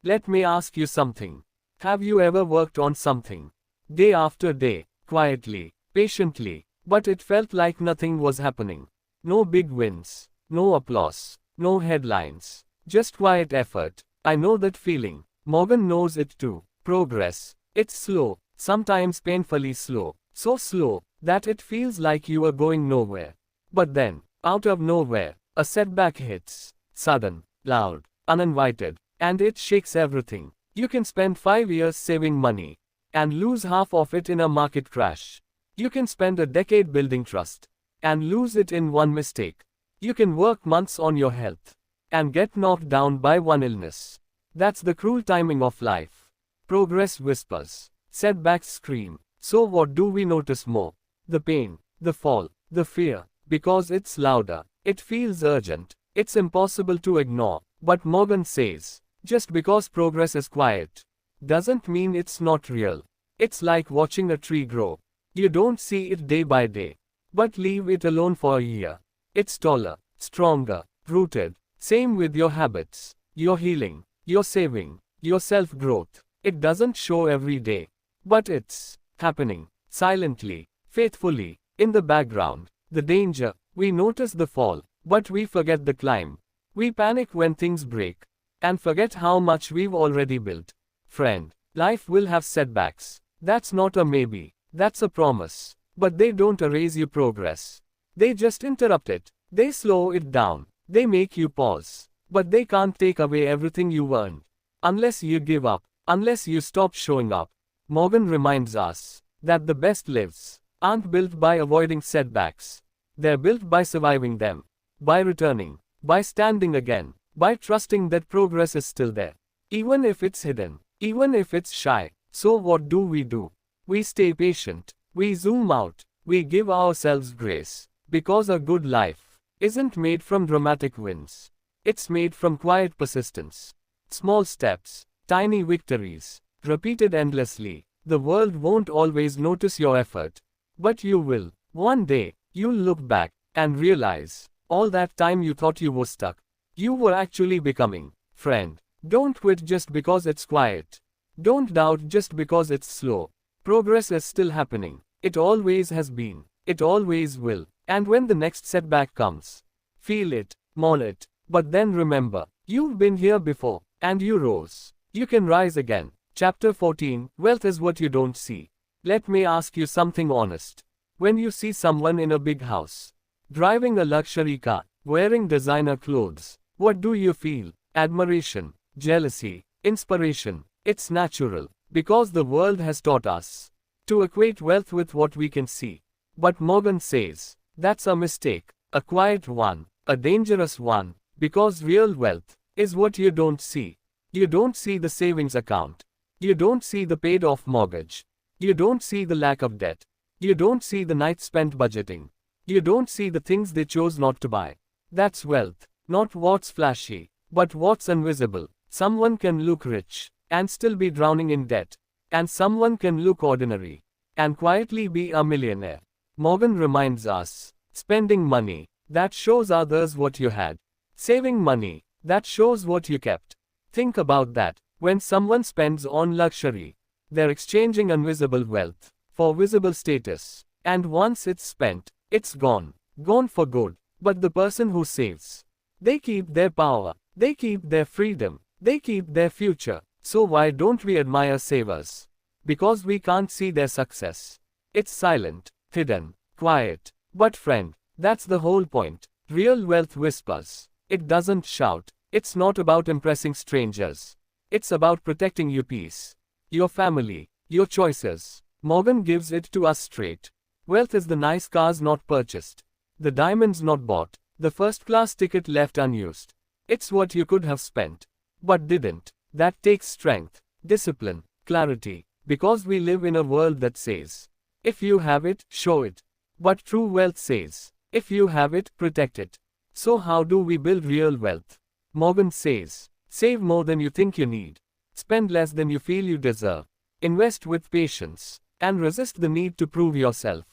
Let me ask you something. Have you ever worked on something, day after day, quietly, patiently, but it felt like nothing was happening? No big wins, no applause, no headlines, just quiet effort. I know that feeling. Morgan knows it too. Progress, it's slow, sometimes painfully slow, so slow that it feels like you are going nowhere. But then, out of nowhere, a setback hits, sudden, loud, uninvited, and it shakes everything. You can spend 5 years saving money and lose half of it in a market crash. You can spend a decade building trust and lose it in one mistake. You can work months on your health and get knocked down by one illness. That's the cruel timing of life. Progress whispers, setbacks scream. So what do we notice more? The pain, the fall, The fear, because it's louder, it feels urgent, it's impossible to ignore. But Morgan says, just because progress is quiet, doesn't mean it's not real. It's like watching a tree grow. You don't see it day by day, but leave it alone for a year. It's taller, stronger, rooted. Same with your habits, your healing, your saving, your self-growth. It doesn't show every day, but it's happening, silently, faithfully, in the background. The danger, we notice the fall, but we forget the climb. We panic when things break, and forget how much we've already built. Friend, life will have setbacks. That's not a maybe, that's a promise. But they don't erase your progress. They just interrupt it. They slow it down. They make you pause. But they can't take away everything you earned. Unless you give up. Unless you stop showing up. Morgan reminds us that the best lives aren't built by avoiding setbacks. They're built by surviving them. By returning. By standing again. By trusting that progress is still there. Even if it's hidden. Even if it's shy. So what do? We stay patient. We zoom out. We give ourselves grace. Because a good life isn't made from dramatic wins. It's made from quiet persistence. Small steps, tiny victories, repeated endlessly. The world won't always notice your effort. But you will. One day, you'll look back and realize all that time you thought you were stuck, you were actually becoming. Friend, don't quit just because it's quiet. Don't doubt just because it's slow. Progress is still happening. It always has been. It always will. And when the next setback comes, feel it, mourn it, but then remember, you've been here before, and you rose. You can rise again. Chapter 14, Wealth is what you don't see. Let me ask you something honest. When you see someone in a big house, driving a luxury car, wearing designer clothes, what do you feel? Admiration, jealousy, inspiration. It's natural, because the world has taught us to equate wealth with what we can see. But Morgan says, that's a mistake, a quiet one, a dangerous one, because real wealth is what you don't see. You don't see the savings account. You don't see the paid off mortgage. You don't see the lack of debt. You don't see the night spent budgeting. You don't see the things they chose not to buy. That's wealth, not what's flashy, but what's invisible. Someone can look rich and still be drowning in debt. And someone can look ordinary and quietly be a millionaire. Morgan reminds us, spending money, that shows others what you had. Saving money, that shows what you kept. Think about that. When someone spends on luxury, they're exchanging invisible wealth for visible status. And once it's spent, it's gone. Gone for good. But the person who saves, they keep their power. They keep their freedom. They keep their future. So why don't we admire savers? Because we can't see their success. It's silent, hidden, quiet. But friend, that's the whole point. Real wealth whispers. It doesn't shout. It's not about impressing strangers. It's about protecting your peace, your family, your choices. Morgan gives it to us straight. Wealth is the nice cars not purchased, the diamonds not bought, the first-class ticket left unused. It's what you could have spent, but didn't. That takes strength, discipline, clarity, because we live in a world that says, if you have it, show it. But true wealth says, if you have it, protect it. So how do we build real wealth? Morgan says, save more than you think you need. Spend less than you feel you deserve. Invest with patience, and resist the need to prove yourself.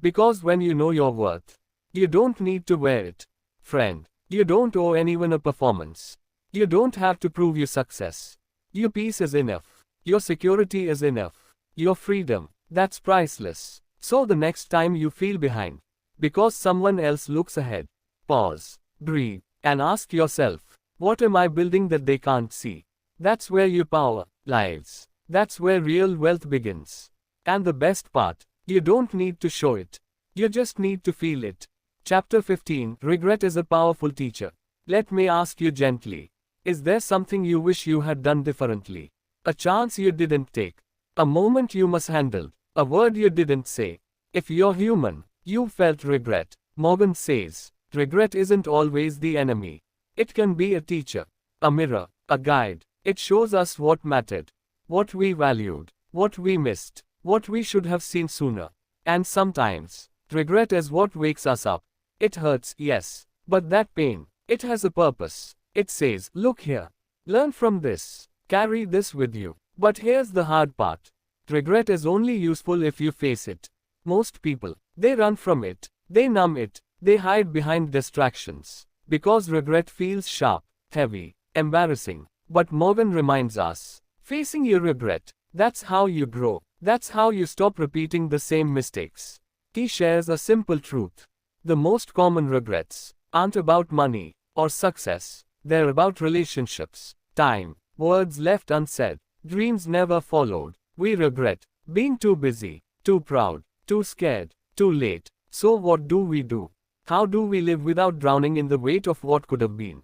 Because when you know your worth, you don't need to wear it. Friend, you don't owe anyone a performance. You don't have to prove your success. Your peace is enough. Your security is enough. Your freedom, that's priceless. So the next time you feel behind, because someone else looks ahead, pause, breathe, and ask yourself, what am I building that they can't see? That's where your power lies. That's where real wealth begins. And the best part, you don't need to show it. You just need to feel it. Chapter 15, Regret is a powerful teacher. Let me ask you gently. Is there something you wish you had done differently? A chance you didn't take? A moment you mishandled? A word you didn't say? If you're human, you felt regret. Morgan says, regret isn't always the enemy. It can be a teacher, a mirror, a guide. It shows us what mattered, what we valued, what we missed, what we should have seen sooner. And sometimes, Regret is what wakes us up. It hurts, yes. But that pain, it has a purpose. It says, look here. Learn from this. Carry this with you. But here's the hard part. Regret is only useful if you face it. Most people, they run from it. They numb it. They hide behind distractions. Because regret feels sharp, heavy, embarrassing. But Morgan reminds us, facing your regret, that's how you grow. That's how you stop repeating the same mistakes. He shares a simple truth. The most common regrets aren't about money or success. They're about relationships, time, words left unsaid, dreams never followed. We regret being too busy, too proud, too scared, too late. So what do we do? How do we live without drowning in the weight of what could have been?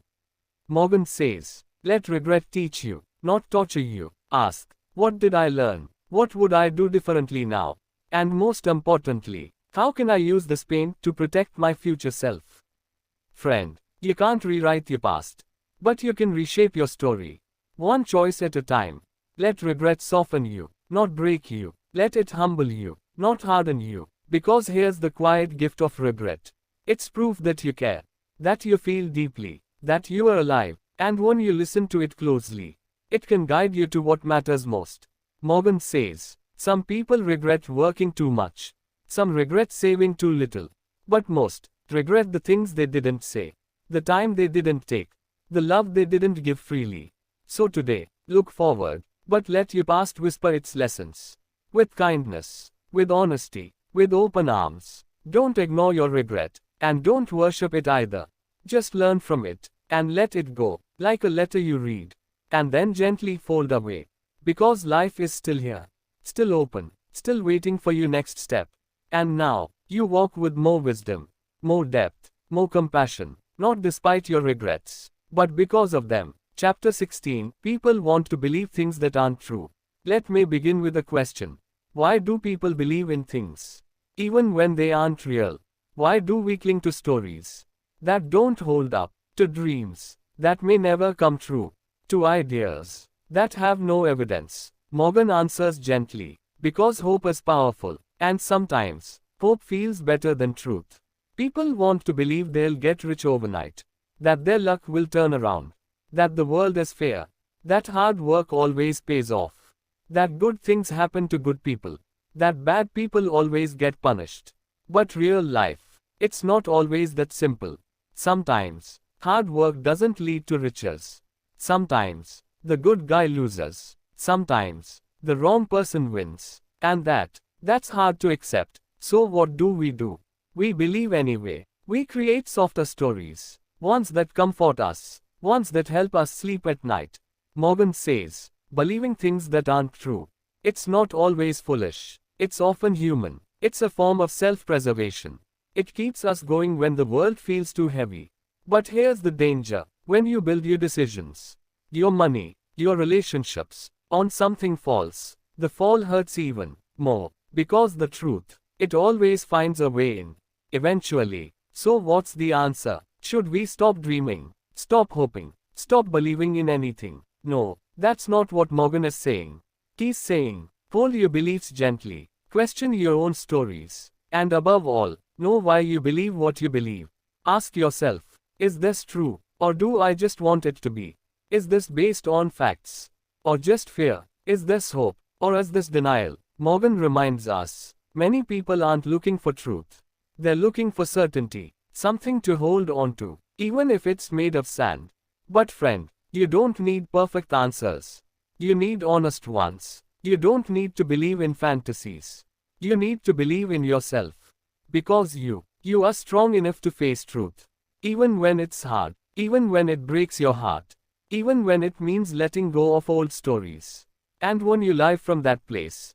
Morgan says, let regret teach you, not torture you. Ask, what did I learn? What would I do differently now? And most importantly, how can I use this pain to protect my future self? Friend, you can't rewrite your past, but you can reshape your story. One choice at a time. Let regret soften you, not break you. Let it humble you, not harden you. Because here's the quiet gift of regret. It's proof that you care, that you feel deeply, that you are alive, and when you listen to it closely, it can guide you to what matters most. Morgan says, some people regret working too much. Some regret saving too little. But most regret the things they didn't say, the time they didn't take, the love they didn't give freely. So today, look forward, but let your past whisper its lessons. With kindness, with honesty, with open arms. Don't ignore your regret, and don't worship it either. Just learn from it, and let it go, like a letter you read, and then gently fold away. Because life is still here, still open, still waiting for your next step. And now, you walk with more wisdom, more depth, more compassion, not despite your regrets, but because of them. Chapter 16, People want to believe things that aren't true. Let me begin with a question. Why do people believe in things, even when they aren't real? Why do we cling to stories that don't hold up, to dreams that may never come true, to ideas that have no evidence? Morgan answers gently, because hope is powerful, and sometimes, hope feels better than truth. People want to believe they'll get rich overnight, that their luck will turn around, that the world is fair, that hard work always pays off, that good things happen to good people, that bad people always get punished. But real life, it's not always that simple. Sometimes, hard work doesn't lead to riches. Sometimes, the good guy loses. Sometimes, the wrong person wins. And that's hard to accept. So what do? We believe anyway. We create softer stories, ones that comfort us, ones that help us sleep at night. Morgan says, believing things that aren't true. It's not always foolish. It's often human. It's a form of self-preservation. It keeps us going when the world feels too heavy. But here's the danger. When you build your decisions, your money, your relationships, on something false, the fall hurts even more. Because the truth, it always finds a way in. Eventually. So what's the answer? Should we stop dreaming? Stop hoping? Stop believing in anything? No, that's not what Morgan is saying. He's saying, hold your beliefs gently, question your own stories, and above all, know why you believe what you believe. Ask yourself, is this true, or do I just want it to be? Is this based on facts, or just fear? Is this hope, or is this denial? Morgan reminds us, many people aren't looking for truth. They're looking for certainty, something to hold on to, even if it's made of sand. But friend, you don't need perfect answers. You need honest ones. You don't need to believe in fantasies. You need to believe in yourself. Because you are strong enough to face truth. Even when it's hard, even when it breaks your heart, even when it means letting go of old stories. And when you live from that place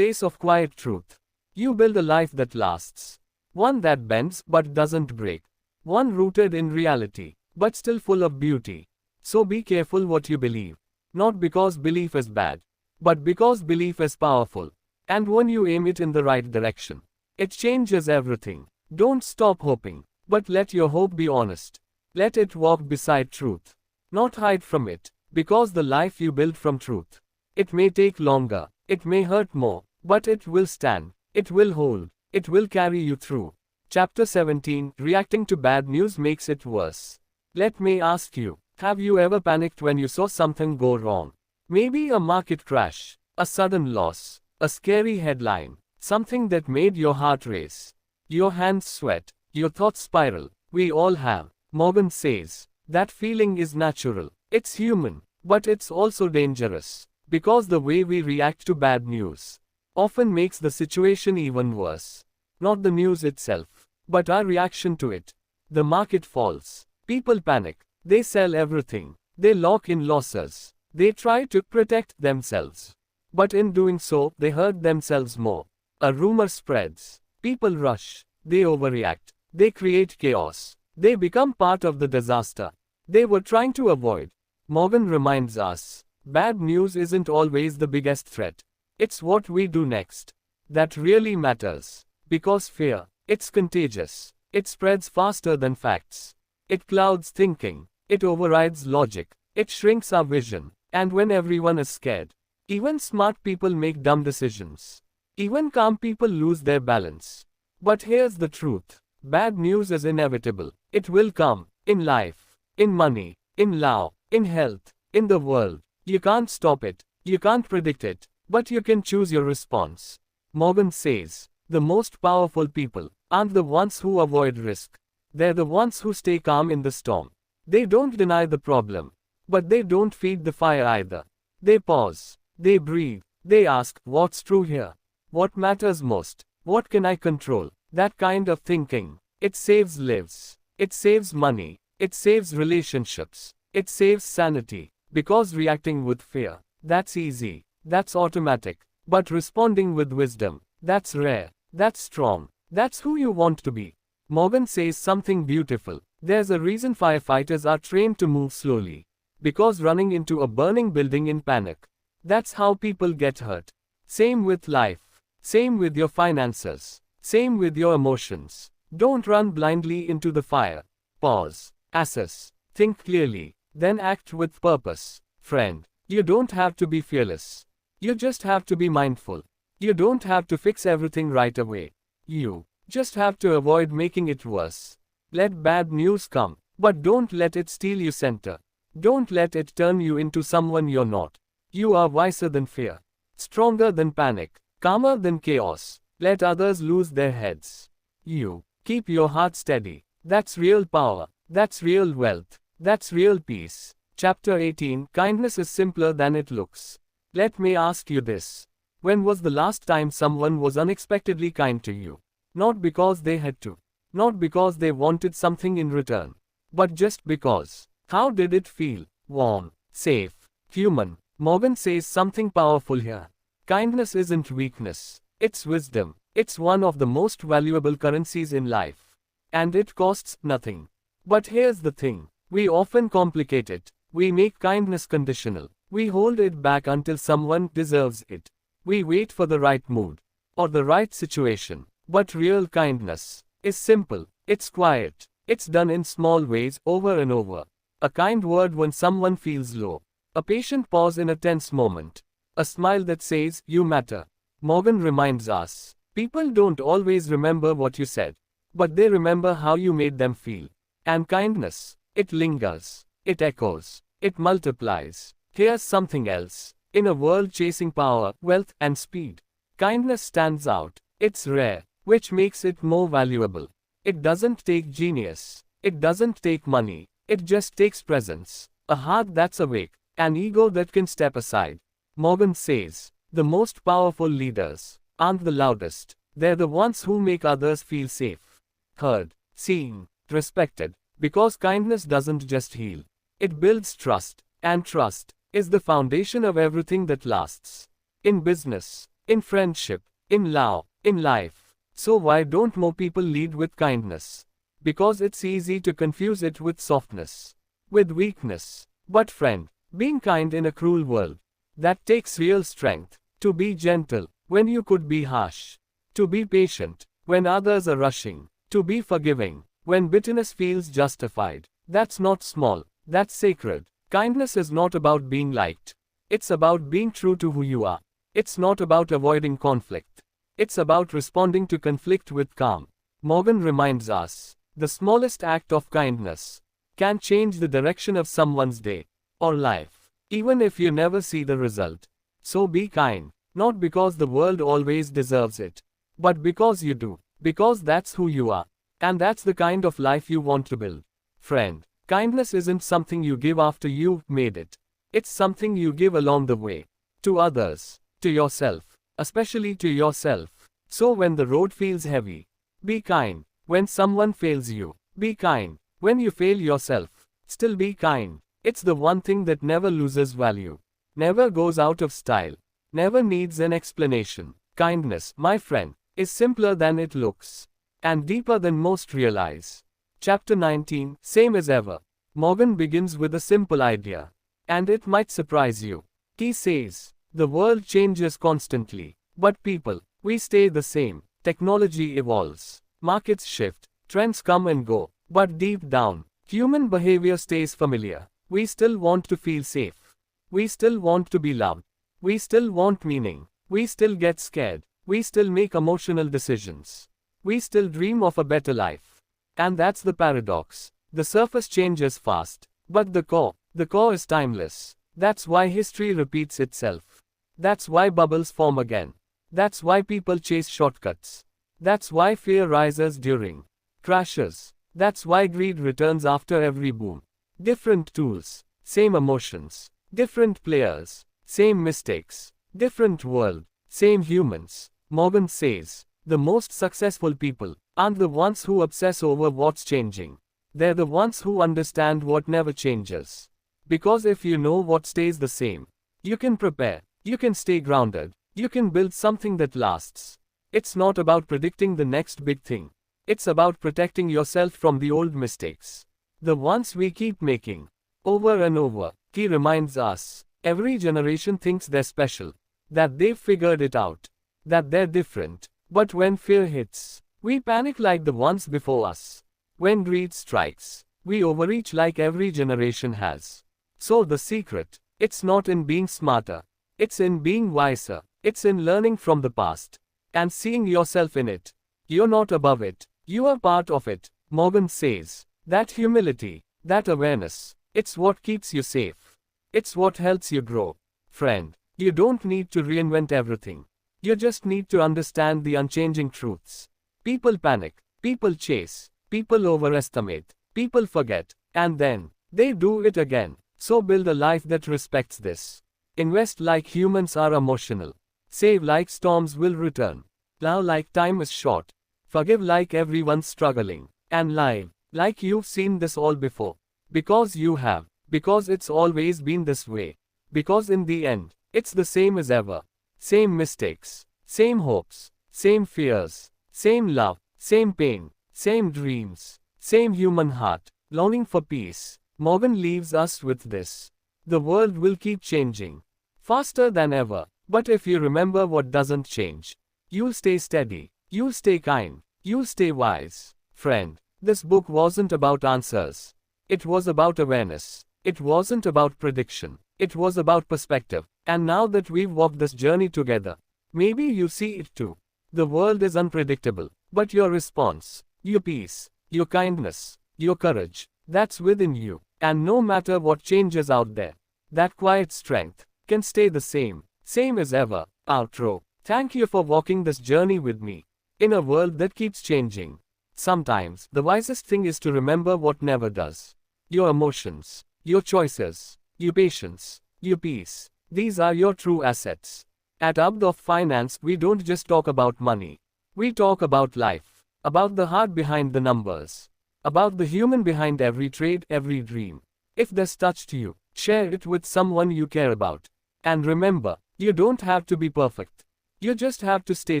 of quiet truth, you build a life that lasts. One that bends but doesn't break. One rooted in reality, but still full of beauty. So be careful what you believe. Not because belief is bad, but because belief is powerful. And when you aim it in the right direction, it changes everything. Don't stop hoping, but let your hope be honest. Let it walk beside truth, not hide from it, because the life you build from truth, it may take longer, it may hurt more, but it will stand, it will hold. It will carry you through. Chapter 17, Reacting to Bad News Makes It Worse. Let me ask you, have you ever panicked when you saw something go wrong? Maybe a market crash, a sudden loss, a scary headline, something that made your heart race, your hands sweat, your thoughts spiral. We all have. Morgan says, that feeling is natural. It's human, but it's also dangerous, because the way we react to bad news often makes the situation even worse. Not the news itself, but our reaction to it. The market falls. People panic. They sell everything. They lock in losses. They try to protect themselves. But in doing so, they hurt themselves more. A rumor spreads. People rush. They overreact. They create chaos. They become part of the disaster they were trying to avoid. Morgan reminds us, bad news isn't always the biggest threat. It's what we do next that really matters. Because fear, it's contagious. It spreads faster than facts. It clouds thinking. It overrides logic. It shrinks our vision. And when everyone is scared, even smart people make dumb decisions. Even calm people lose their balance. But here's the truth. Bad news is inevitable. It will come. In life, in money, in law, in health, in the world. You can't stop it. You can't predict it. But you can choose your response. Morgan says, the most powerful people aren't the ones who avoid risk. They're the ones who stay calm in the storm. They don't deny the problem. But they don't feed the fire either. They pause. They breathe. They ask, what's true here? What matters most? What can I control? That kind of thinking. It saves lives. It saves money. It saves relationships. It saves sanity. Because reacting with fear, that's easy. That's automatic. But responding with wisdom, that's rare. That's strong. That's who you want to be. Morgan says something beautiful. There's a reason firefighters are trained to move slowly. Because running into a burning building in panic. That's how people get hurt. Same with life. Same with your finances. Same with your emotions. Don't run blindly into the fire. Pause. Assess. Think clearly. Then act with purpose. Friend, you don't have to be fearless. You just have to be mindful. You don't have to fix everything right away. You just have to avoid making it worse. Let bad news come, but don't let it steal your center. Don't let it turn you into someone you're not. You are wiser than fear, stronger than panic, calmer than chaos. Let others lose their heads. You keep your heart steady. That's real power. That's real wealth. That's real peace. Chapter 18, Kindness is simpler than it looks. Let me ask you this. When was the last time someone was unexpectedly kind to you? Not because they had to. Not because they wanted something in return. But just because. How did it feel? Warm, safe, human. Morgan says something powerful here. Kindness isn't weakness. It's wisdom. It's one of the most valuable currencies in life. And it costs nothing. But here's the thing. We often complicate it. We make kindness conditional. We hold it back until someone deserves it. We wait for the right mood. Or the right situation. But real kindness is simple. It's quiet. It's done in small ways over and over. A kind word when someone feels low. A patient pause in a tense moment. A smile that says, you matter. Morgan reminds us. People don't always remember what you said. But they remember how you made them feel. And kindness, it lingers. It echoes. It multiplies. Here's something else. In a world chasing power, wealth, and speed, kindness stands out. It's rare, which makes it more valuable. It doesn't take genius. It doesn't take money. It just takes presence. A heart that's awake. An ego that can step aside. Morgan says, the most powerful leaders aren't the loudest. They're the ones who make others feel safe, heard, seen, respected. Because kindness doesn't just heal. It builds trust. And trust is the foundation of everything that lasts. In business, in friendship, in law, in life. So why don't more people lead with kindness? Because it's easy to confuse it with softness, with weakness. But friend, being kind in a cruel world, that takes real strength. To be gentle when you could be harsh. To be patient when others are rushing. To be forgiving when bitterness feels justified. That's not small, that's sacred. Kindness is not about being liked. It's about being true to who you are. It's not about avoiding conflict. It's about responding to conflict with calm. Morgan reminds us, the smallest act of kindness can change the direction of someone's day or life, even if you never see the result. So be kind, not because the world always deserves it, but because you do, because that's who you are, and that's the kind of life you want to build. Friend, kindness isn't something you give after you've made it. It's something you give along the way. To others, to yourself, especially to yourself. So when the road feels heavy, be kind. When someone fails you, be kind. When you fail yourself, still be kind. It's the one thing that never loses value, never goes out of style, never needs an explanation. Kindness, my friend, is simpler than it looks, and deeper than most realize. Chapter 19, Same as Ever. Morgan begins with a simple idea, and it might surprise you. He says, the world changes constantly, but people, we stay the same. Technology evolves, markets shift, trends come and go, but deep down, human behavior stays familiar. We still want to feel safe. We still want to be loved. We still want meaning. We still get scared. We still make emotional decisions. We still dream of a better life. And that's the paradox. The surface changes fast, but the core is timeless. That's why history repeats itself. That's why bubbles form again. That's why people chase shortcuts. That's why fear rises during crashes. That's why greed returns after every boom. Different tools, same emotions. Different players, same mistakes. Different world, same humans. Morgan says, the most successful people aren't the ones who obsess over what's changing. They're the ones who understand what never changes. Because if you know what stays the same, you can prepare, you can stay grounded, you can build something that lasts. It's not about predicting the next big thing. It's about protecting yourself from the old mistakes, the ones we keep making over and over. He reminds us, every generation thinks they're special, that they've figured it out, that they're different. But when fear hits, we panic like the ones before us. When greed strikes, we overreach like every generation has. So the secret, it's not in being smarter, it's in being wiser. It's in learning from the past and seeing yourself in it. You're not above it, you are part of it. Morgan says, that humility, that awareness, it's what keeps you safe. It's what helps you grow. Friend, you don't need to reinvent everything. You just need to understand the unchanging truths. People panic, people chase, people overestimate, people forget, and then they do it again. So build a life that respects this. Invest like humans are emotional. Save like storms will return. Love like time is short. Forgive like everyone's struggling. And live like you've seen this all before. Because you have. Because it's always been this way. Because in the end, it's the same as ever. Same mistakes. Same hopes. Same fears. Same love. Same pain. Same dreams. Same human heart. Longing for peace. Morgan leaves us with this. The world will keep changing. Faster than ever. But if you remember what doesn't change, you'll stay steady, you'll stay kind, you'll stay wise. Friend, this book wasn't about answers. It was about awareness. It wasn't about prediction. It was about perspective. And now that we've walked this journey together, maybe you see it too. The world is unpredictable, but your response, your peace, your kindness, your courage, that's within you. And no matter what changes out there, that quiet strength can stay the same. Same as ever. Outro. Thank you for walking this journey with me. In a world that keeps changing, sometimes the wisest thing is to remember what never does. Your emotions, your choices, your patience, your peace. These are your true assets. At ABD of Finance, we don't just talk about money. We talk about life, about the heart behind the numbers, about the human behind every trade, every dream. If this touched you, share it with someone you care about. And remember, you don't have to be perfect. You just have to stay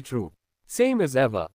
true. Same as ever.